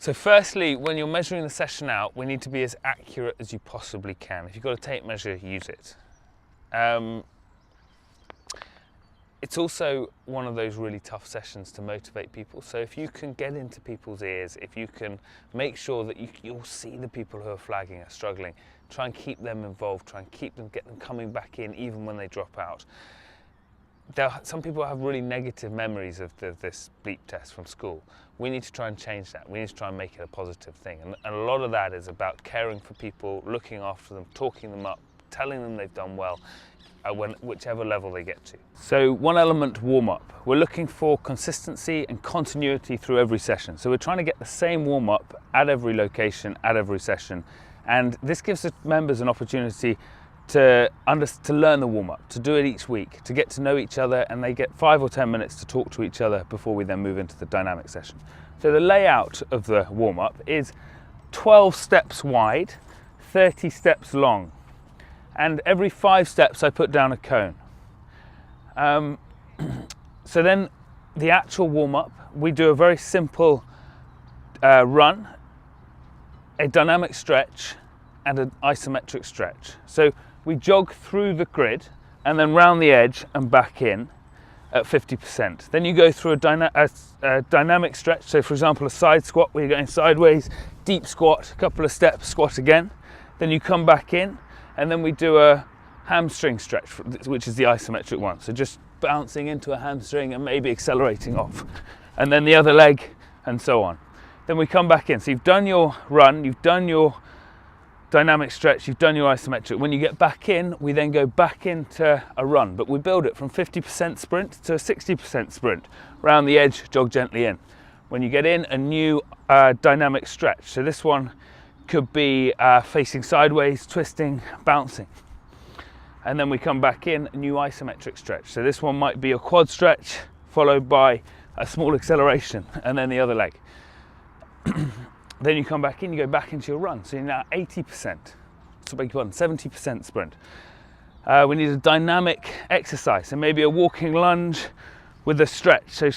So firstly, when you're measuring the session out, we need to be as accurate as you possibly can. If you've got a tape measure, use it. It's also one of those really tough sessions to motivate people. So if you can get into people's ears, if you can make sure that you'll see the people who are flagging, are struggling, try and keep them involved, try and get them coming back in even when they drop out. Some people have really negative memories of this Bleep test from school. We need to try and change that. We need to try and make it a positive thing. And a lot of that is about caring for people, looking after them, talking them up, telling them they've done well, whichever level they get to. So one element, warm-up. We're looking for consistency and continuity through every session. So we're trying to get the same warm-up at every location, at every session. And this gives the members an opportunity to learn the warm-up, to do it each week, to get to know each other, and they get 5 or 10 minutes to talk to each other before we then move into the dynamic session. So the layout of the warm-up is 12 steps wide, 30 steps long. And every 5 steps I put down a cone. So then the actual warm-up, we do a very simple run, a dynamic stretch, and an isometric stretch. So we jog through the grid and then round the edge and back in at 50%. Then you go through a dynamic stretch. So for example, a side squat where you're going sideways, deep squat, a couple of steps, squat again. Then you come back in, and then we do a hamstring stretch, which is the isometric one. So just bouncing into a hamstring and maybe accelerating off. And then the other leg, and so on. Then we come back in. So you've done your run, you've done your dynamic stretch, you've done your isometric. When you get back in, we then go back into a run, but we build it from 50% sprint to a 60% sprint. Round the edge, jog gently in. When you get in, a new dynamic stretch. So this one could be facing sideways, twisting, bouncing. And then we come back in, a new isometric stretch. So this one might be a quad stretch, followed by a small acceleration, and then the other leg. Then you come back in, you go back into your run. So you're now 80%, so beg your pardon, 70% sprint. We need a dynamic exercise, so maybe a walking lunge with a stretch. So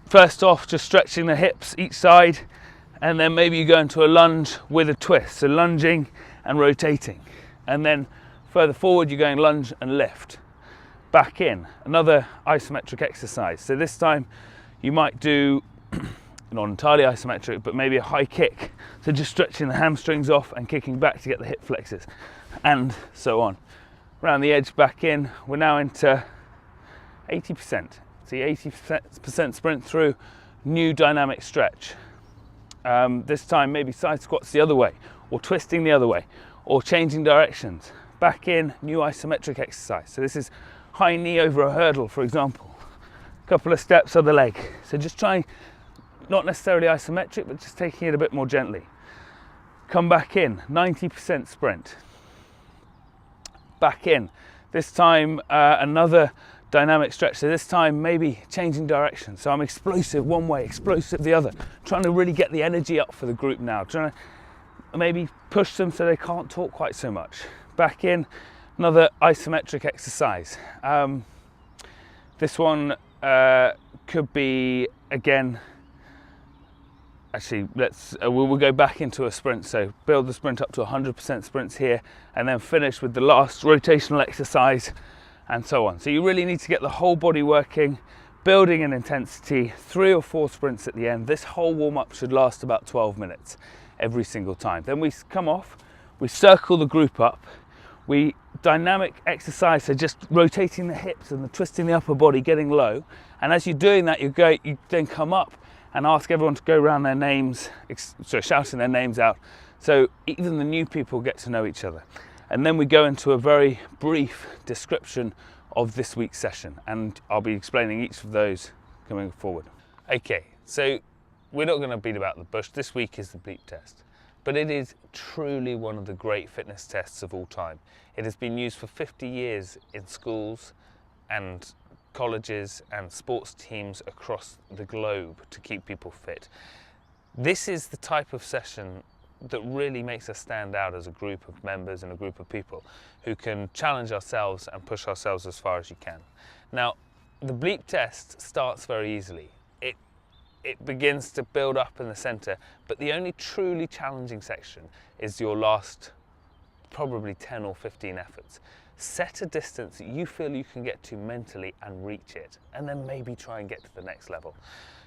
first off, just stretching the hips each side, and then maybe you go into a lunge with a twist, so lunging and rotating. And then further forward, you're going lunge and lift. Back in, another isometric exercise. So this time you might do not entirely isometric, but maybe a high kick. So just stretching the hamstrings off and kicking back to get the hip flexors, and so on. Around the edge, back in. We're now into 80%. See, 80% sprint through, new dynamic stretch. This time maybe side squats the other way, or twisting the other way, or changing directions. Back in, new isometric exercise. So this is high knee over a hurdle, for example. A couple of steps other leg. So just trying, not necessarily isometric, but just taking it a bit more gently. Come back in, 90% sprint. Back in. This time another dynamic stretch. So this time maybe changing direction. So I'm explosive one way, explosive the other. Trying to really get the energy up for the group now. Trying to maybe push them so they can't talk quite so much. Back in, another isometric exercise. This one could be, again, actually, we'll go back into a sprint. So build the sprint up to 100% sprints here, and then finish with the last rotational exercise, and so on. So you really need to get the whole body working, building in intensity, 3 or 4 sprints at the end. This whole warm-up should last about 12 minutes every single time. Then we come off, we circle the group up, we dynamic exercise, so just rotating the hips and twisting the upper body, getting low. And as you're doing that, you then come up and ask everyone to go around their names, so shouting their names out, so even the new people get to know each other. And then we go into a very brief description of this week's session, and I'll be explaining each of those coming forward. Okay, so we're not going to beat about the bush. This week is the Bleep test, but it is truly one of the great fitness tests of all time. It has been used for 50 years in schools and colleges and sports teams across the globe to keep people fit. This is the type of session that really makes us stand out as a group of members and a group of people who can challenge ourselves and push ourselves as far as you can. Now, the Bleep test starts very easily. it begins to build up in the centre, but the only truly challenging section is your last probably 10 or 15 efforts. Set a distance that you feel you can get to mentally and reach it, and then maybe try and get to the next level.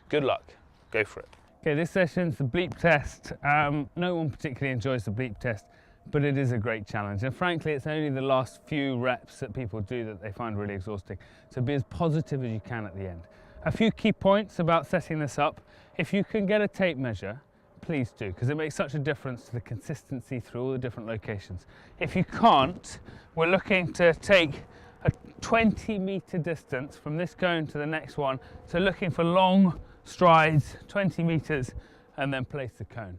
Good luck, go for it. Okay, this session's the Bleep test. No one particularly enjoys the Bleep test, but it is a great challenge. And frankly, it's only the last few reps that people do that they find really exhausting. So be as positive as you can at the end. A few key points about setting this up. If you can get a tape measure, please do, because it makes such a difference to the consistency through all the different locations. If you can't, we're looking to take a 20-meter distance from this cone to the next one. So looking for long strides, 20 meters, and then place the cone.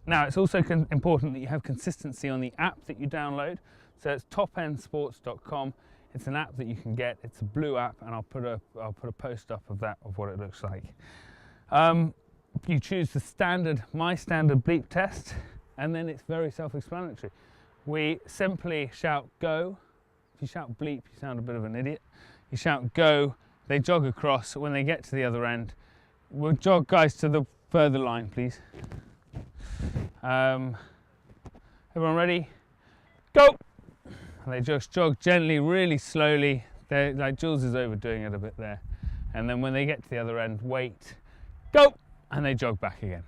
Now, it's also important that you have consistency on the app that you download. So it's topendsports.com. It's an app that you can get. It's a blue app, and I'll put a post up of that, of what it looks like. You choose the my standard Bleep test, and then it's very self-explanatory. We simply shout go. If you shout bleep, you sound a bit of an idiot. You shout go, they jog across. When they get to the other end, we'll jog guys to the further line, please. Everyone ready? Go! And they just jog gently, really slowly. Like Jules is overdoing it a bit there. And then when they get to the other end, wait, go! And they jog back again.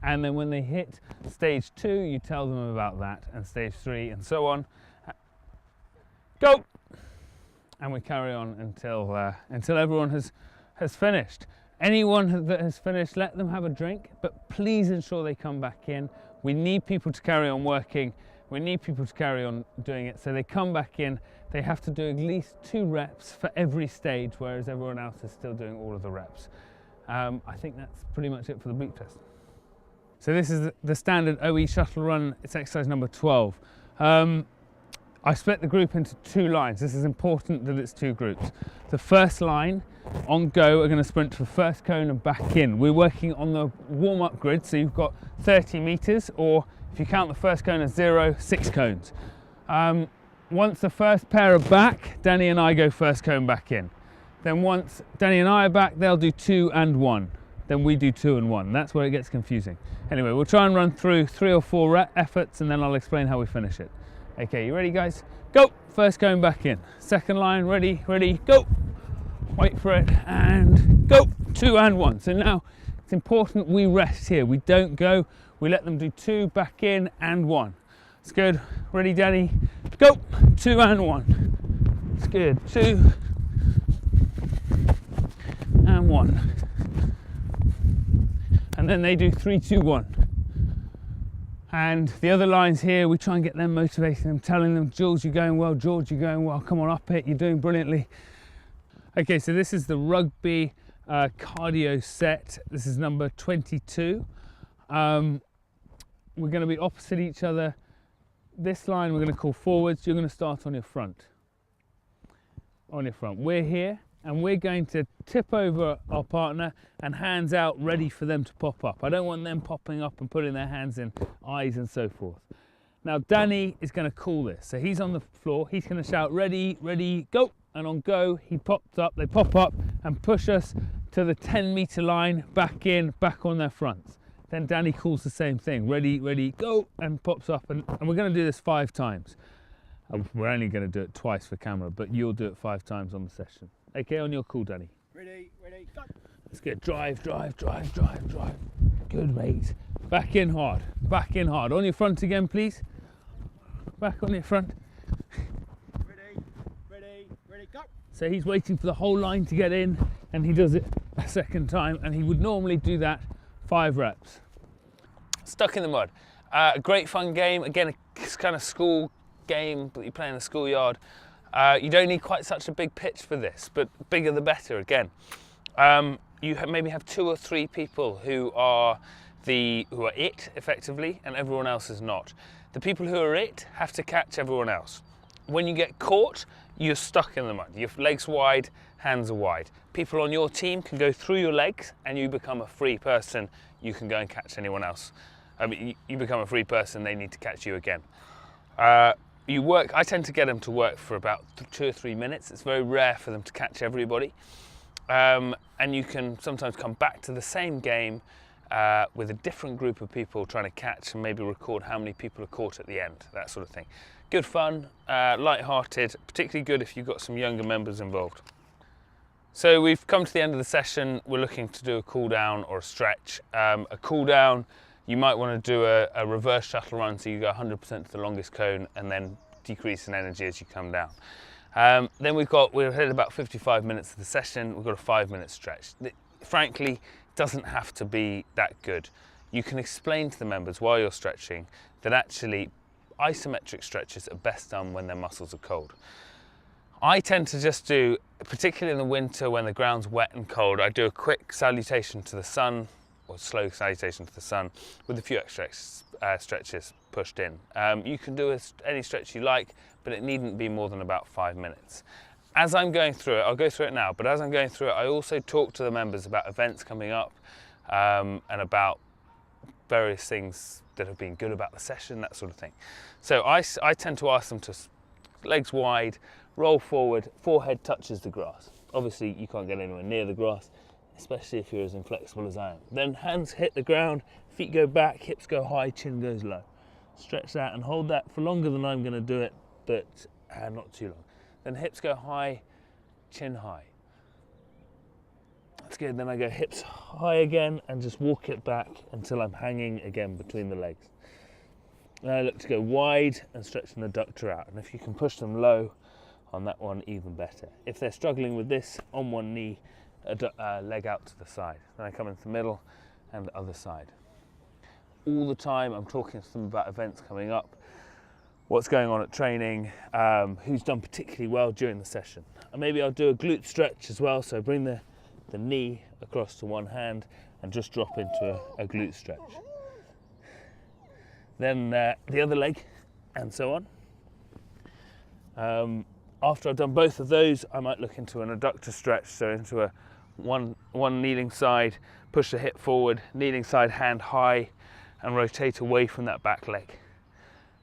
And then when they hit stage 2, you tell them about that, and stage 3, and so on. Go! And we carry on until everyone has finished. Anyone that has finished, let them have a drink, but please ensure they come back in. We need people to carry on working. We need people to carry on doing it. So they come back in. They have to do at least 2 reps for every stage, whereas everyone else is still doing all of the reps. I think that's pretty much it for the Bleep test. So this is the standard OE shuttle run. It's exercise number 12. I split the group into 2 lines. This is important that it's 2 groups. The first line, on go, are going to sprint to the first cone and back in. We're working on the warm-up grid, so you've got 30 meters, or if you count the first cone as 0, 6 cones. Once the first pair are back, Danny and I go first cone back in. Then once Danny and I are back, they'll do 2 and 1. Then we do 2 and 1. That's where it gets confusing. Anyway, we'll try and run through 3 or 4 efforts, and then I'll explain how we finish it. Okay, you ready, guys? Go! First cone back in. Second line, ready, go! Wait for it, and go! 2 and 1. So now, it's important we rest here. We don't go, we let them do 2, back in, and 1. It's good. Ready, Danny? Go! 2 and 1. It's good. 2 and 1. And then they do 3, 2, 1. And the other lines here, we try and get them motivating them, telling them, Jules, you're going well, George, you're going well, come on up it, you're doing brilliantly. Okay, so this is the rugby cardio set. This is number 22. We're going to be opposite each other. This line we're going to call forwards. You're going to start on your front. On your front. We're here, and we're going to tip over our partner and hands out, ready for them to pop up. I don't want them popping up and putting their hands in eyes and so forth. Now Danny is going to call this. So he's on the floor, he's going to shout ready, go, and on go he pops up, they pop up and push us to the 10-meter line, back in, back on their fronts. Then Danny calls the same thing, ready, go, and pops up, and we're going to do this 5 times. We're only going to do it twice for camera, but you'll do it 5 times on the session. Okay, on your call, Danny. Ready, go. Let's get drive. Good, mate. Back in hard. On your front again, please. Back on your front. Ready, go. So he's waiting for the whole line to get in, and he does it a second time, and he would normally do that 5 reps. Stuck in the mud. A great fun game. Again, a kind of school game that you play in the schoolyard. You don't need quite such a big pitch for this, but bigger the better again. You maybe have 2 or 3 people who are it effectively, and everyone else is not. The people who are it have to catch everyone else. When you get caught, you're stuck in the mud. Your legs wide, hands are wide. People on your team can go through your legs and you become a free person. You can go and catch anyone else. You become a free person, they need to catch you again. I tend to get them to work for about 2 or 3 minutes. It's very rare for them to catch everybody. And you can sometimes come back to the same game with a different group of people trying to catch and maybe record how many people are caught at the end, that sort of thing. Good fun, light-hearted, particularly good if you've got some younger members involved. So we've come to the end of the session. We're looking to do a cool down or a stretch. A cool down, you might want to do a reverse shuttle run, so you go 100% to the longest cone and then decrease in energy as you come down. Then we're hit about 55 minutes of the session. We've got a 5-minute stretch. Frankly, it doesn't have to be that good. You can explain to the members while you're stretching that actually isometric stretches are best done when their muscles are cold. I tend to just do, particularly in the winter when the ground's wet and cold, I do a quick salutation to the sun, or slow salutation to the sun, with a few extra stretches pushed in. You can do any stretch you like, but it needn't be more than about 5 minutes. As I'm going through it, I'll go through it now, but as I'm going through it, I also talk to the members about events coming up and about various things that have been good about the session, that sort of thing. So I tend to ask them to legs wide, roll forward, forehead touches the grass. Obviously you can't get anywhere near the grass, especially if you're as inflexible as I am. Then hands hit the ground, feet go back, hips go high, chin goes low. Stretch that and hold that for longer than I'm going to do it, but not too long. Then hips go high, chin high. That's good. Then I go hips high again and just walk it back until I'm hanging again between the legs. Then I look to go wide and stretch an adductor out. And if you can push them low on that one, even better. If they're struggling with this, on one knee, leg out to the side. Then I come into the middle and the other side. All the time I'm talking to them about events coming up, what's going on at training, who's done particularly well during the session. And maybe I'll do a glute stretch as well, so bring the knee across to one hand and just drop into a glute stretch. Then the other leg, and so on. After I've done both of those, I might look into an adductor stretch, so into a one kneeling side, push the hip forward, kneeling side, hand high, and rotate away from that back leg.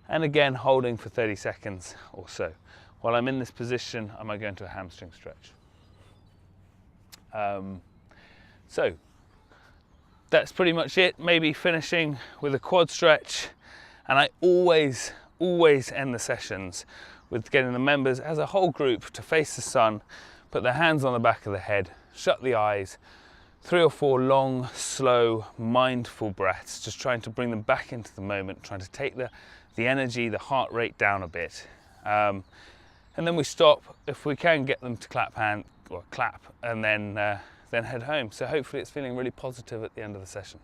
And again, holding for 30 seconds or so. While I'm in this position, I might go into a hamstring stretch. So that's pretty much it. Maybe finishing with a quad stretch. And I always end the sessions with getting the members as a whole group to face the sun, put their hands on the back of the head, shut the eyes, 3 or 4 long, slow, mindful breaths, just trying to bring them back into the moment, trying to take the energy, the heart rate down a bit. And then we stop, if we can get them to clap, and then head home. So hopefully it's feeling really positive at the end of the session.